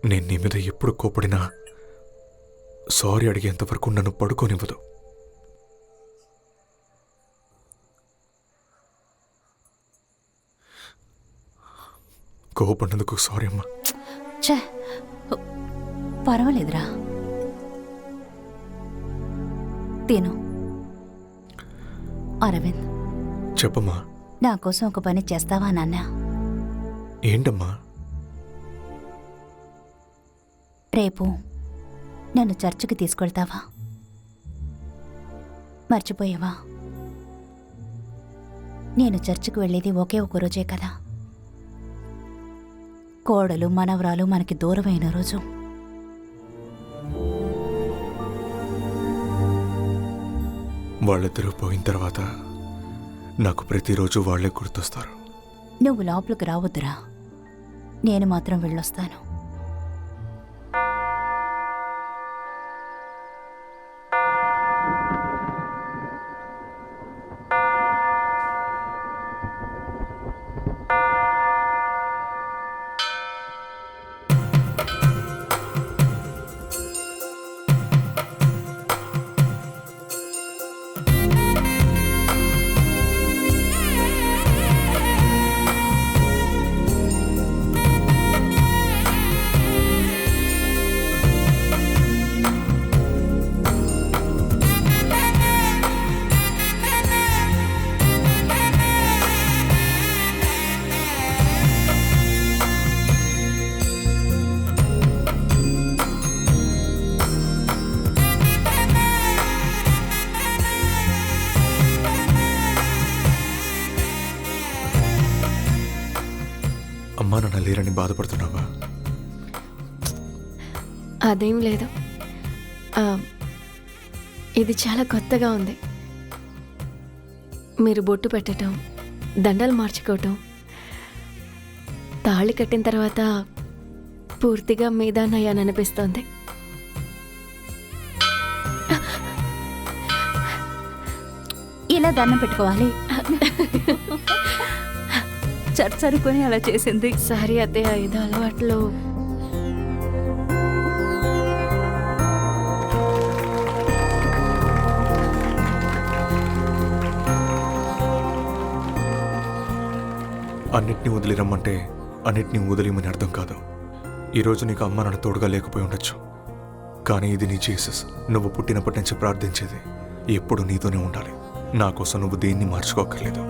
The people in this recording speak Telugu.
నేను నీ మీద ఎప్పుడు కోపడినా సారీ అడిగేంతవరకు నన్ను పడుకోనివ్వదు. కోపడినందుకు సారీ అమ్మా. ఛే, పర్వాలేదురా, తిను. అరవింద్, చెప్పమ్మా. నా కోసం ఒక పని చేస్తావా నాన్న? ఏంటమ్మా? రేపు నన్ను చర్చికి తీసుకెళ్తావా? మర్చిపోయావా? నేను చర్చికి వెళ్ళేది ఒకే ఒక రోజే కదా. కోడలు మనవరాలు మనకి దూరమైన రోజు. వాళ్ళిద్దరూ పోయిన తర్వాత నాకు ప్రతిరోజు వాళ్లే గుర్తొస్తారు. నువ్వు లోపలికి రావద్దురా, నేను మాత్రం వెళ్ళొస్తాను. అమ్మా నాన్న లేరని బాధపడుతున్నావా? అదేం లేదు. ఇది చాలా కొత్తగా ఉంది. మీరు బొట్టు పెట్టడం, దండలు మార్చుకోవటం, తాళి కట్టిన తర్వాత పూర్తిగా మీదానయ్యాననిపిస్తోంది. ఇలా దండం పెట్టుకోవాలి. చర్చ్ అనుకుని అలా చేసింది. సారీ అత్తయ్య, ఏదో అలవాట్లో. అన్నిటినీ వదిలిరమ్మంటే అన్నిటినీ వదిలేమని అర్థం కాదు. ఈరోజు నీకు అమ్మ నాన్న తోడుగా లేకపోయి ఉండొచ్చు, కానీ ఇది నీ జీసస్. నువ్వు పుట్టినప్పటి నుంచి ప్రార్థించేది ఎప్పుడు నీతోనే ఉండాలి. నా కోసం నువ్వు దేన్ని మార్చుకోక్కర్లేదు.